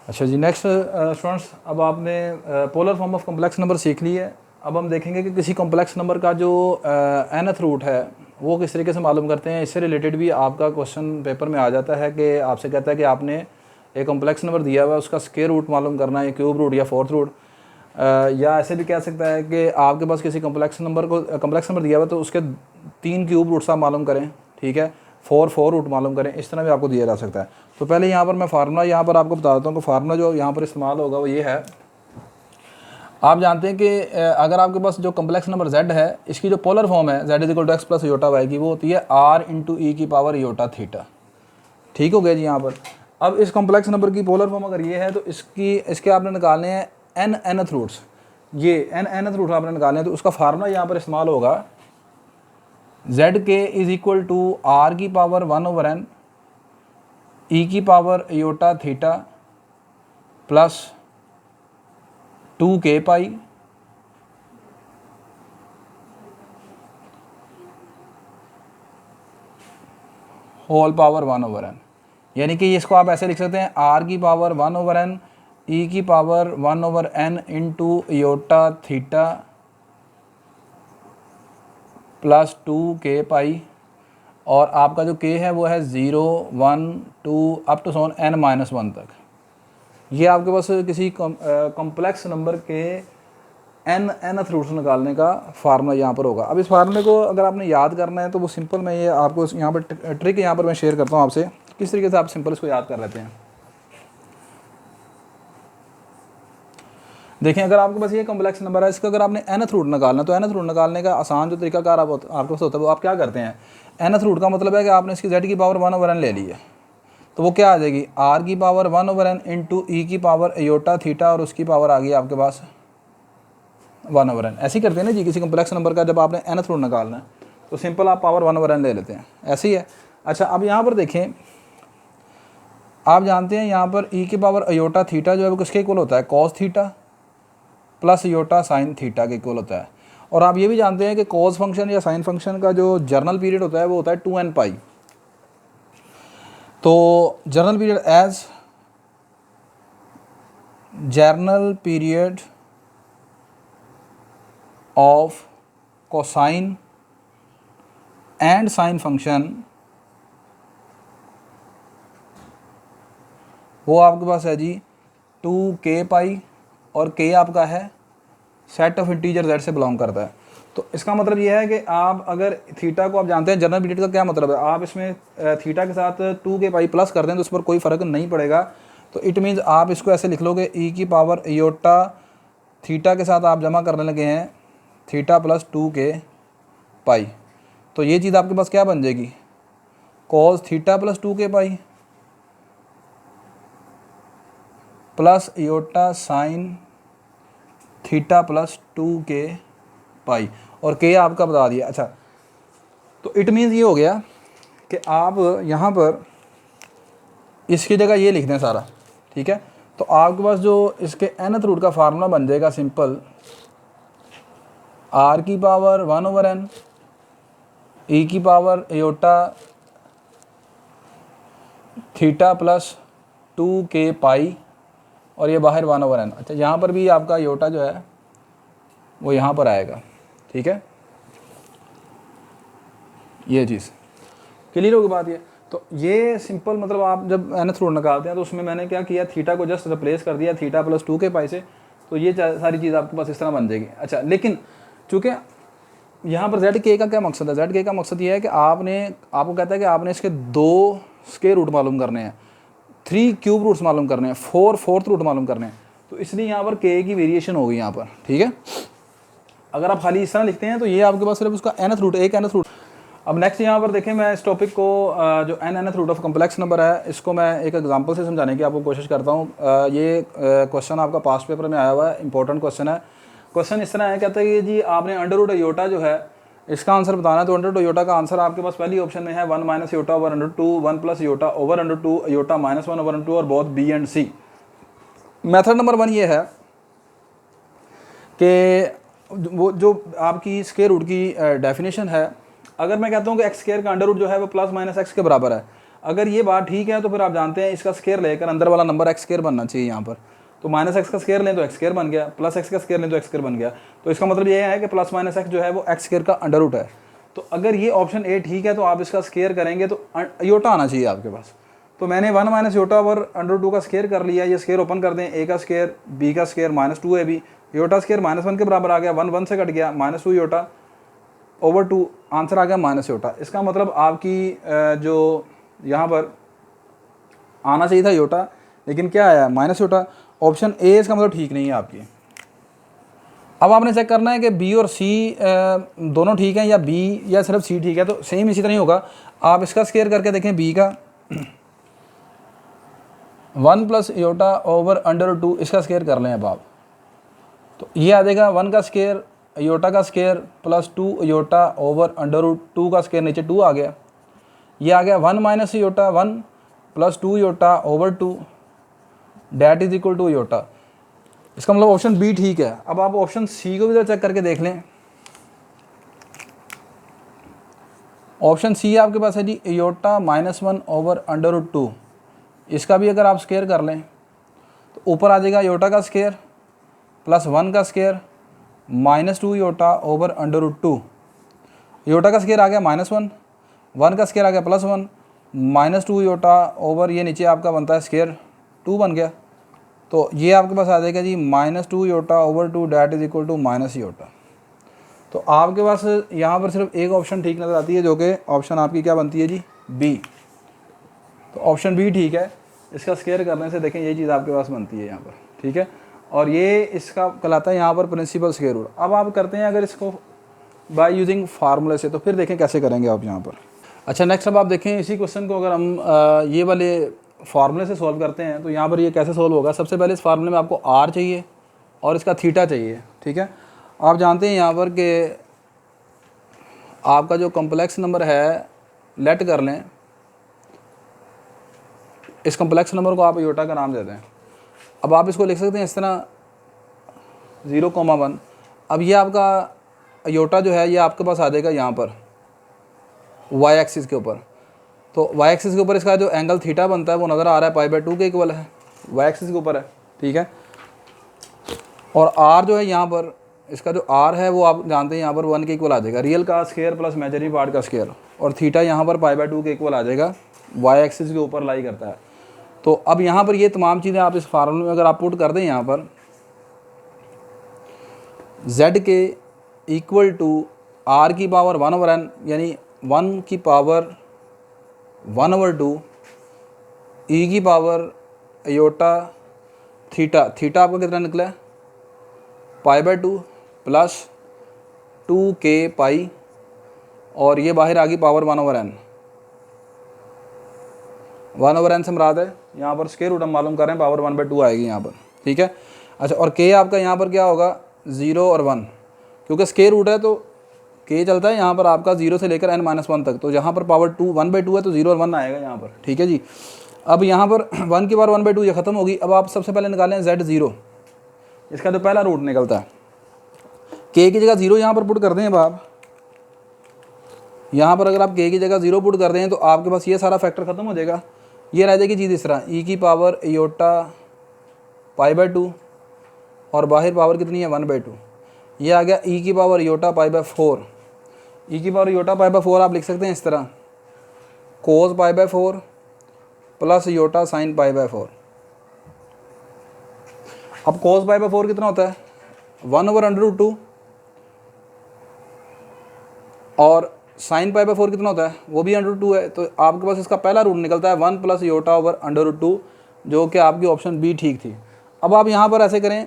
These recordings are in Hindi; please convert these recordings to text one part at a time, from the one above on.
अच्छा जी, नेक्स्ट स्टूडेंट्स, अब आपने polar form of complex number सीख ली है। अब हम देखेंगे कि किसी कॉम्प्लेक्स नंबर का जो nth रूट है वो किस तरीके से मालूम करते हैं। इससे रिलेटेड भी आपका क्वेश्चन पेपर में आ जाता है कि आपसे कहता है कि आपने एक कॉम्प्लेक्स नंबर दिया हुआ है, उसका स्क्वायर रूट मालूम करना है, क्यूब रूट या फोर्थ रूट। या ऐसे भी कह सकता है कि आपके पास किसी कॉम्प्लेक्स नंबर दिया हुआ है तो उसके 3 क्यूब रूट्स आप मालूम करें, ठीक है, 4 रूट मालूम करें, इस तरह भी आपको दिया जा सकता है। तो पहले यहाँ पर मैं फार्मूला यहाँ पर आपको बता देता हूँ कि फार्मूला जो यहाँ पर इस्तेमाल होगा वो ये है। आप जानते हैं कि अगर आपके पास जो कम्प्लेक्स नंबर z है, इसकी जो पोलर फॉर्म है z equal to x plus iota y की, वो होती है r इंटू ई की पावर योटा थीटा। ठीक हो गया जी। यहाँ पर अब इस कॉम्प्लेक्स नंबर की पोलर फॉर्म अगर ये है तो इसके आपने निकालने हैं nth रूट्स। ये nth रूट आपने निकालने हैं तो उसका फार्मूला यहाँ पर इस्तेमाल होगा z के इज इक्वल टू r की पावर 1/n ई की power iota theta plus 2k pi whole power 1/n। यानी कि इसको आप ऐसे लिख सकते हैं r की पावर 1/n ई की power 1/n into iota theta plus 2k pi, और आपका जो k है वो है 0 1 2 अप टू सोन n-1 तक। ये आपके पास किसी कॉम्प्लेक्स नंबर के nth रूट्स निकालने का फार्मूला यहाँ पर होगा। अब इस फार्मूले को अगर आपने याद करना है तो वो सिंपल, मैं ये आपको यहाँ पर ट्रिक यहाँ पर मैं शेयर करता हूँ आपसे, किस तरीके से आप सिंपल इसको याद कर लेते हैं। देखें, अगर आपके पास ये कॉम्प्लेक्स नंबर है, इसका अगर आपने nth रूट निकालना है तो nth रूट निकालने का आसान जो तरीकाकार आपके पास होता है वो आप क्या करते हैं, nth रूट का मतलब है कि आपने इसकी z की पावर 1/n ले ली है, तो वो क्या आ जाएगी r की पावर 1/n इंटू ई की पावर योटा थीटा, और उसकी पावर आ गई आपके पास 1/n। ऐसे ही करते हैं ना जी, किसी कॉम्प्लेक्स नंबर का जब आपने nth रूट निकालना है तो सिंपल आप पावर 1/n ले लेते हैं, ऐसे ही है। अच्छा, अब यहाँ पर देखें, आप जानते हैं यहाँ पर ई की पावर योटा थीटा जो है वो किसके इक्वल होता है, cos theta plus iota sine theta के इक्वल होता है। और आप ये भी जानते हैं कि कॉस फंक्शन या साइन फंक्शन का जो जर्नल पीरियड होता है वो होता है 2n पाई। तो journal period of cosine and sine function वो आपके पास है जी 2k पाई, और k आपका है सेट ऑफ इंटीजर z से बिलोंग करता है। तो इसका मतलब ये है कि आप अगर थीटा को, आप जानते हैं जर्नल पीरियड का क्या मतलब है, आप इसमें थीटा के साथ 2k पाई प्लस कर दें तो उस पर कोई फ़र्क नहीं पड़ेगा। तो इट मीन्स आप इसको ऐसे लिख लोगे ई की पावर योटा थीटा के साथ आप जमा करने लगे हैं थीटा प्लस 2k पाई, तो ये चीज़ आपके पास क्या बन जाएगी, cos theta plus 2k pi plus iota sine theta plus 2k pi, और k आपका बता दिया। अच्छा, तो इट मीन्स ये हो गया कि आप यहाँ पर इसकी जगह ये लिख दें सारा, ठीक है। तो आपके पास जो इसके nth रूट का फार्मूला बन जाएगा सिंपल, r की पावर 1/n ई की power iota theta plus 2k pi, और ये बाहर 1/n। अच्छा, यहाँ पर भी आपका योटा जो है वो यहाँ पर आएगा, ठीक है। ये चीज़ क्लियर होगी बात ये। तो ये सिंपल मतलब आप जब nth रूट निकालते हैं तो उसमें मैंने क्या किया, थीटा को जस्ट रिप्लेस कर दिया थीटा प्लस 2k पाई से, तो ये सारी चीज़ आपके पास इस तरह बन जाएगी। अच्छा, लेकिन चूँकि यहाँ पर ZK का क्या मकसद है, ZK का मकसद ये है कि आपको कहता है कि आपने इसके 2 स्क्वायर रूट मालूम करने हैं, 3 क्यूब रूट्स मालूम करने हैं, 4 फोर्थ रूट मालूम करने हैं, तो इसलिए यहाँ पर k की वेरिएशन होगी यहाँ पर, ठीक है। अगर आप खाली इस तरह लिखते हैं तो ये आपके पास सिर्फ उसका nth रूट, एक nth रूट। अब नेक्स्ट यहाँ पर देखें, मैं इस टॉपिक को जो nth root of complex number है इसको मैं एक एग्जांपल से समझाने की आपको कोशिश करता हूँ। ये क्वेश्चन आपका पास्ट पेपर में आया हुआ है, इंपॉर्टेंट क्वेश्चन है। क्वेश्चन इस तरह है, कहता है कि जी आपने अंडर रूट योटा जो है इसका आंसर बताना है। तो अंडर रूट योटा का आंसर आपके पास पहली ऑप्शन में है 1 minus iota over under 2, 1 plus iota over under 2, iota minus 1 over 2, और both B and C. Method number 1 ये है कि वो जो आपकी स्क्वायर रूट की डेफिनेशन है, अगर मैं कहता हूँ कि एक्स स्क्वायर का अंडर रूट जो है वो प्लस माइनस एक्स के बराबर है, अगर ये बात ठीक है तो फिर आप जानते हैं इसका स्केयर लेकर अंदर वाला नंबर एक्स स्केयर बनना चाहिए यहाँ पर। तो माइनस एक्स का स्केयर लें तो एक्स स्केयर बन गया, प्लस एक्स का स्केयर लें तो एक्स स्केयर बन गया। तो इसका मतलब ये है कि प्लस माइनस एक्स जो है वो एक्स स्केयर का अंडर रूट है। तो अगर ये ऑप्शन ए ठीक है तो आप इसका स्केयर करेंगे तो योटा आना चाहिए आपके पास। तो मैंने 1 minus iota over under root 2 का स्केयर कर लिया। ये स्केयर ओपन कर दें, ए का स्केयर बी का square minus 2 A B, iota square -1 के बराबर आ गया, 1 1 से कट गया, -2 योटा ओवर 2, आंसर आ गया माइनस योटा। इसका मतलब आपकी जो यहाँ पर आना चाहिए था योटा, लेकिन क्या आया माइनस योटा। ऑप्शन ए इसका मतलब ठीक नहीं है आपकी। अब आपने चेक करना है कि बी और सी दोनों ठीक हैं या बी या सिर्फ सी ठीक है। तो सेम इसी तरह ही होगा, आप इसका स्केयर करके देखें बी का 1 plus iota over under root 2, इसका स्केयर कर लें अब आप। तो ये आ जाएगा 1 का स्केयर योटा का square plus 2 iota over under root 2 का स्केयर, नीचे 2 आ गया। ये आ गया 1 minus iota 1 plus 2 iota over 2 that is equal to iota. इसका मतलब ऑप्शन बी ठीक है। अब आप ऑप्शन सी को भी जरा चेक करके देख लें। ऑप्शन सी आपके पास है जी योटा -1 ओवर अंडर रूट 2। इसका भी अगर आप स्केयर कर लें तो ऊपर आ जाएगा योटा का स्केयर प्लस 1 का square -2 iota over under root 2। Iota का स्केयर आ गया -1, 1 का स्केयर आ गया +1, -2 योटा ओवर ये नीचे आपका बनता है स्केयर 2 बन गया। तो ये आपके पास आ जाएगा जी -2 iota over 2 that is equal to minus iota. तो आपके पास यहाँ पर सिर्फ एक ऑप्शन ठीक नज़र आती है, जो कि ऑप्शन आपकी क्या बनती है जी बी। तो ऑप्शन बी ठीक है। इसका स्केयर करने से देखें ये चीज़ आपके पास बनती है यहाँ पर, ठीक है। और ये इसका कहलाता है यहाँ पर प्रिंसिपल स्केयर रूट। अब आप करते हैं अगर इसको बाय यूजिंग फार्मूले से, तो फिर देखें कैसे करेंगे आप यहाँ पर। अच्छा, नेक्स्ट अब आप देखें इसी क्वेश्चन को अगर हम ये वाले फार्मूले से सॉल्व करते हैं तो यहाँ पर ये कैसे सॉल्व होगा। सबसे पहले इस फार्मूले में आपको आर चाहिए और इसका थीटा चाहिए, ठीक है। आप जानते हैं यहाँ पर कि आपका जो कॉम्प्लेक्स नंबर है, लेट कर लें इस कॉम्प्लेक्स नंबर को आप योटा का नाम देते हैं। अब आप इसको लिख सकते हैं इस तरह 0,1। अब ये आपका योटा जो है ये आपके पास आ जाएगा यहाँ पर वाई एक्सिस के ऊपर। तो वाई एक्सिस के ऊपर इसका जो एंगल थीटा बनता है वो नज़र आ रहा है π/2 के इक्वल है, वाई एक्सिस के ऊपर है, ठीक है। और आर जो है यहाँ पर इसका जो आर है वो आप जानते हैं यहाँ पर 1 के इक्वल आ जाएगा, रियल का स्केयर प्लस इमेजिनरी पार्ट का स्केयर। और थीटा यहाँ पर π/2 के इक्वल आ जाएगा, वाई एक्सिस के ऊपर लाई करता है। तो अब यहाँ पर ये तमाम चीज़ें आप इस फार्मूले में अगर आप पुट कर दें यहाँ पर z के इक्वल टू r की पावर 1/n, यानी 1 की पावर 1/2 e की पावर योटा थीटा। थीटा आपका कितना निकला है π/2 प्लस 2k पाई, और ये बाहर आ गई पावर 1/n। 1/n से मुराद है यहाँ पर स्केयर रूट हम मालूम कर रहे हैं, पावर 1/2 आएगी यहाँ पर, ठीक है। अच्छा, और k आपका यहाँ पर क्या होगा 0 और 1, क्योंकि स्केयर रूट है तो k चलता है यहाँ पर आपका 0 से लेकर n-1 तक। तो यहाँ पर पावर 1/2 है तो 0 और 1 आएगा यहाँ पर, ठीक है जी। अब यहाँ पर 1 की पावर 1/2 ये ख़त्म होगी। अब आप सबसे पहले निकालें z0, इसका जो पहला रूट निकलता है। k की जगह 0 यहाँ पर पुट कर दें। अब आप यहाँ पर अगर आप k की जगह 0 पुट कर दें तो आपके पास ये सारा फैक्टर ख़त्म हो जाएगा। ये रह जाएगी चीज़ इस तरह e की पावर योटा π/2 और बाहर पावर कितनी है 1/2। ये आ गया e की पावर योटा π/4। e की पावर योटा π/4 आप लिख सकते हैं इस तरह cos π/4 प्लस योटा साइन π/4। अब cos π/4 कितना होता है 1/√2 और साइन π/4 कितना होता है वो भी √2 है। तो आपके पास इसका पहला रूट निकलता है 1 प्लस योटा ओवर √2, जो कि आपकी ऑप्शन बी ठीक थी। अब आप यहाँ पर ऐसे करें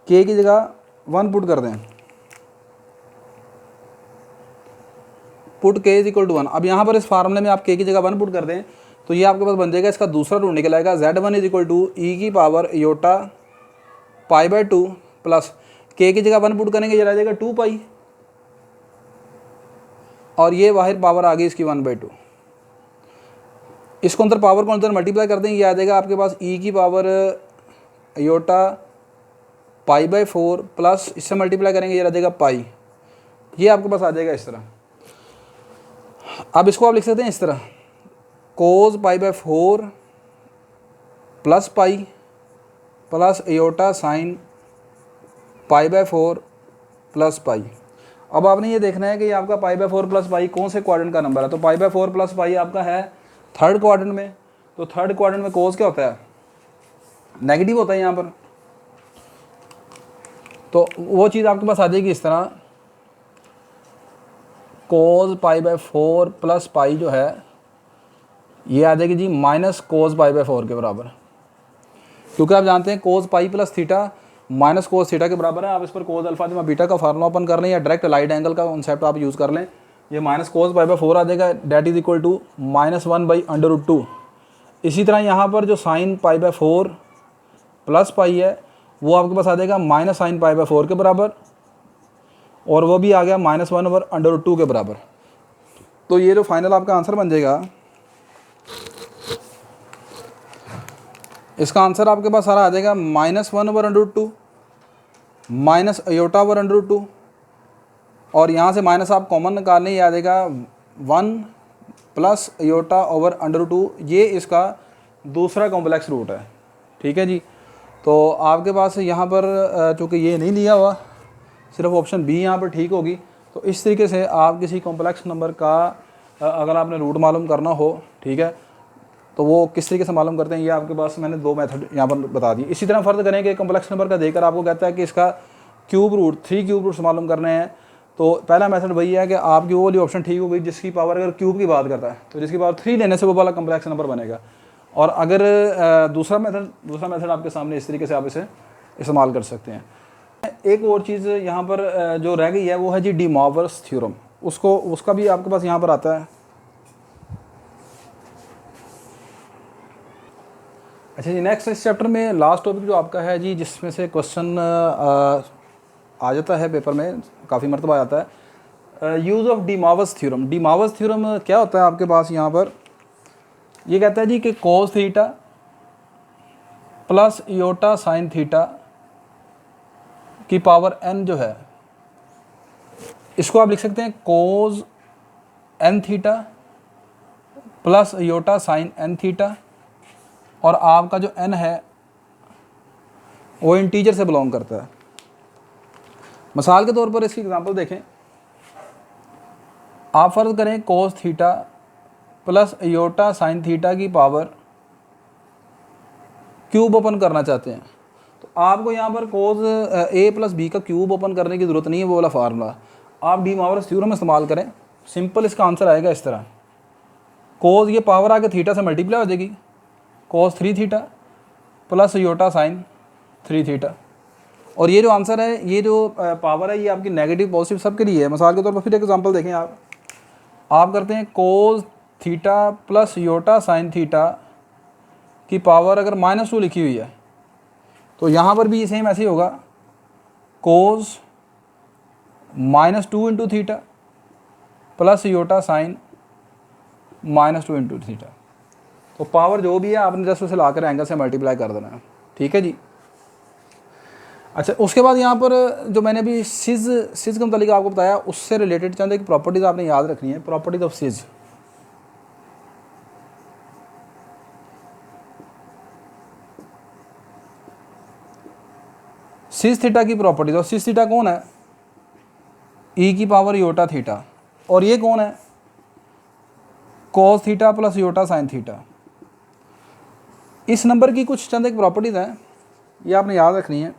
k की जगह 1 पुट कर दें, put k is equal to 1। अब यहाँ पर इस फार्मूले में आप k की जगह 1 पुट कर दें तो ये आपके पास बन जाएगा, इसका दूसरा रूट निकल आएगा z1 is equal to e की पावर योटा π/2 प्लस k की जगह 1 पुट करेंगे, ये रह जाएगा 2 पाई, और ये बाहर पावर आ गई इसकी 1/2। इसको अंदर पावर को अंदर मल्टीप्लाई कर दें, ये आ जाएगा आपके पास e की पावर योटा π/4 प्लस इससे मल्टीप्लाई करेंगे, ये रह जाएगा पाई। ये आपके पास आ जाएगा इस तरह। अब इसको आप लिख सकते हैं इस तरह cos pi by 4 plus pi plus iota sine pi by 4 plus pi. अब आपने ये देखना है कि ये आपका पाई बाय 4 प्लस पाई कौन से क्वाड्रेंट का नंबर है। तो पाई बाय 4 प्लस पाई आपका है थर्ड क्वाड्रेंट में। तो थर्ड क्वाड्रेंट में कोज क्या होता है, नेगेटिव होता है यहाँ पर। तो वो चीज़ आपके पास आ जाएगी इस तरह, कोज पाई बाय 4 प्लस पाई जो है ये आ जाएगी जी माइनस कोज पाई बाय 4 के बराबर, क्योंकि आप जानते हैं cos pi plus theta minus cos theta के बराबर है। आप इस पर कोज अल्फा जमा बीटा का फार्मूला ओपन कर लें या डायरेक्ट लाइट एंगल का कॉन्सेप्ट आप यूज़ कर लें। ये माइनस कोज पाई बाय 4 आ जाएगा, डेट इज इक्वल टू -1/√2। इसी तरह यहाँ पर जो साइन पाई बाय 4 प्लस पाई है वो आपके पास आ जाएगा माइनस साइन पाई बाय 4 के बराबर, और वो भी आ गया -1/√2 के बराबर। तो ये जो फाइनल आपका आंसर बन जाएगा, इसका आंसर आपके पास सारा आ जाएगा -1/√2 माइनस आयोटा/√2, और यहाँ से माइनस आप कॉमन निकालने, ये आ जाएगा 1 प्लस आयोटा/√2। ये इसका दूसरा कॉम्प्लेक्स रूट है। ठीक है जी। तो आपके पास यहाँ पर चूँकि ये नहीं लिया हुआ, सिर्फ ऑप्शन बी यहाँ पर ठीक होगी। तो इस तरीके से आप किसी कॉम्प्लेक्स नंबर का अगर आपने रूट मालूम करना हो, ठीक है, तो वो किस तरीके से मालूम करते हैं, ये आपके पास मैंने 2 मेथड यहाँ पर बता दिए। इसी तरह फ़र्ज़ करें कि कॉम्प्लेक्स नंबर का देकर आपको कहता है कि इसका क्यूब रूट 3 क्यूब रूट्स मालूम करने हैं। तो पहला मेथड वही है कि आपकी वो वाली ऑप्शन ठीक हो गई जिसकी पावर अगर क्यूब की बात करता है, तो जिसकी पावर 3 लेने से वो वाला कॉम्प्लेक्स नंबर बनेगा। और अगर दूसरा मेथड आपके सामने, इस तरीके से आप इसे इस्तेमाल कर सकते हैं। एक और चीज़ यहाँ पर जो रह गई है वो है जी डी मॉर्गन्स थ्योरम, उसका भी आपके पास यहाँ पर आता है। अच्छा जी, नेक्स्ट इस चैप्टर में लास्ट टॉपिक जो आपका है जी, जिसमें से क्वेश्चन आ जाता है पेपर में, काफ़ी मरतबा आता है, use of D Morgan's theorem. D Morgan's theorem क्या होता है आपके पास यहाँ पर, ये कहता है जी कि cos theta plus iota sine theta की पावर n जो है, इसको आप लिख सकते हैं कोस n theta plus iota sign n theta, और आपका जो n है वो इंटीजर से बिलोंग करता है। मिसाल के तौर पर इसकी एग्जांपल देखें, आप फ़र्ज़ करें cos theta plus iota sine theta की पावर क्यूब ओपन करना चाहते हैं। तो आपको यहाँ पर कोस a प्लस बी का क्यूब ओपन करने की ज़रूरत नहीं है, वो वाला फार्मूला आप डी मॉर्गन्स थ्योरम इस्तेमाल करें, सिंपल इसका आंसर आएगा इस तरह। कोस ये पावर आके थीटा से मल्टीप्लाई हो जाएगी, कोस 3 theta plus iota sign 3 theta, और ये जो आंसर है, ये जो पावर है, ये आपकी नेगेटिव पॉजिटिव सब के लिए है। मिसाल के तौर पर फिर एक एग्जांपल देखें, आप करते हैं cos theta plus iota sine theta की पावर अगर -2 लिखी हुई है, तो यहाँ पर भी सेम ऐसे ही होगा, कोस -2 into theta plus iota sign -2 into theta. तो पावर जो भी है आपने जस्ट उसे लाकर एंगल से मल्टीप्लाई कर देना है। ठीक है जी। अच्छा, उसके बाद यहाँ पर जो मैंने अभी सिज के मतलब आपको बताया, उससे रिलेटेड चंद एक प्रॉपर्टीज़ आपने याद रखनी है, प्रॉपर्टीज ऑफ सिज। सिज थीटा की प्रॉपर्टीज, और सिज थीटा कौन है, ई की पावर आयोटा थीटा, और ये कौन है, cos theta plus iota sine theta. इस नंबर की कुछ चंद एक प्रॉपर्टीज़ हैं, ये आपने याद रखनी है।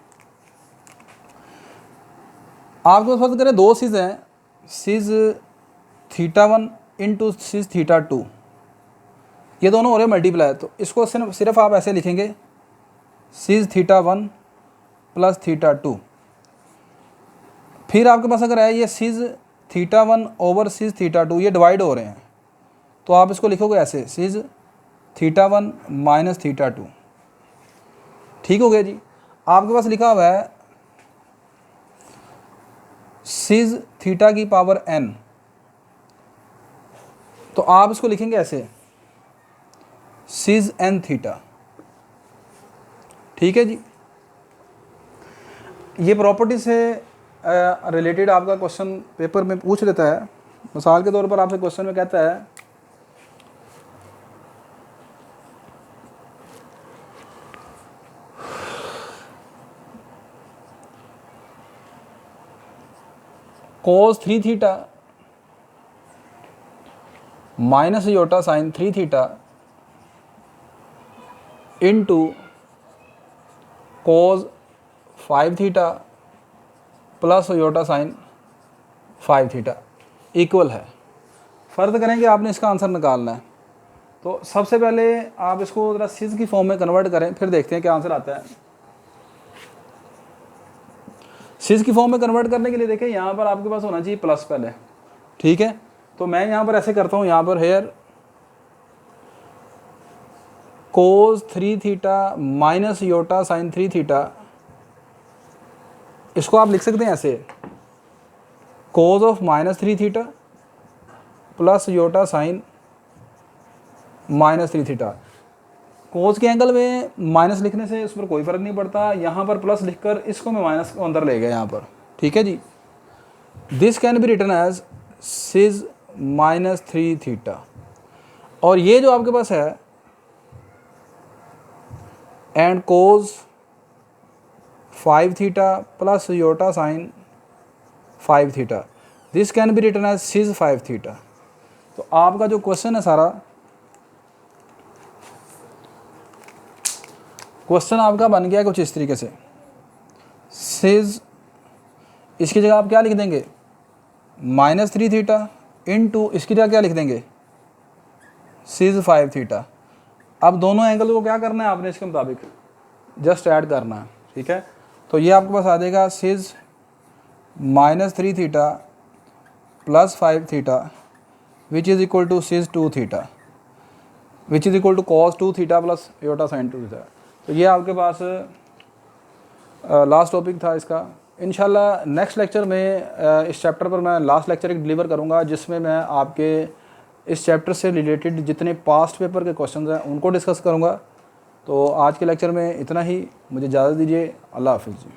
आपको फर्ज करें 2 सिज हैं, सिज θ1 इंटू सिज θ2, ये दोनों हो रहे मल्टीप्लाई। तो इसको सिर्फ आप ऐसे लिखेंगे, सिज θ1 प्लस θ2। फिर आपके पास अगर है ये सिज θ1 ओवर सिज θ2, ये डिवाइड हो रहे हैं, तो आप इसको लिखोगे ऐसे, सिज θ1 माइनस θ2। ठीक हो गया जी। आपके पास लिखा हुआ है सिज थीटा की पावर n, तो आप इसको लिखेंगे ऐसे, सिज n थीटा। ठीक है जी। ये प्रॉपर्टी से रिलेटेड आपका क्वेश्चन पेपर में पूछ लेता है। मिसाल के तौर पर आपसे क्वेश्चन में कहता है cos 3 theta minus iota sine 3 theta into cos 5 theta plus iota sine 5 theta equal है। फ़र्ज करेंगे आपने इसका आंसर निकालना है, तो सबसे पहले आप इसको ज़रा सिज की फॉर्म में कन्वर्ट करें, फिर देखते हैं क्या आंसर आता है। सिज की फॉर्म में कन्वर्ट करने के लिए देखें यहाँ पर आपके पास होना चाहिए प्लस पहले, ठीक है। तो मैं यहाँ पर ऐसे करता हूँ, यहाँ पर here cos 3 theta minus iota sine 3 theta, इसको आप लिख सकते हैं ऐसे cos of minus 3 theta plus iota sine minus 3 theta. Cos के एंगल में माइनस लिखने से उस पर कोई फ़र्क नहीं पड़ता, यहाँ पर प्लस लिखकर इसको मैं माइनस को अंदर ले गया यहाँ पर, ठीक है जी। This can be written as cis minus 3 theta, और ये जो आपके पास है and cos 5 theta plus iota sine 5 theta, this can be written as cis 5 theta. तो आपका जो क्वेश्चन है सारा, क्वेश्चन आपका बन गया कुछ इस तरीके से, सिज, इसकी जगह आप क्या लिख देंगे माइनस 3 थीटा इंटू इसकी जगह क्या लिख देंगे सिज 5 थीटा। अब दोनों एंगल को क्या करना है आपने इसके मुताबिक जस्ट ऐड करना है, ठीक है। तो ये आपके पास आ जाएगा cis minus 3 theta plus 5 theta which is equal to cis 2 theta which is equal to cos 2 theta plus iota sine 2 theta. तो ये आपके पास लास्ट टॉपिक था इसका। इंशाल्लाह नेक्स्ट लेक्चर में इस चैप्टर पर मैं लास्ट लेक्चर एक डिलीवर करूँगा, जिसमें मैं आपके इस चैप्टर से रिलेटेड जितने पास्ट पेपर के क्वेश्चंस हैं उनको डिस्कस करूँगा। तो आज के लेक्चर में इतना ही, मुझे इजाज़त दीजिए। अल्लाह हाफ़िज़ जी।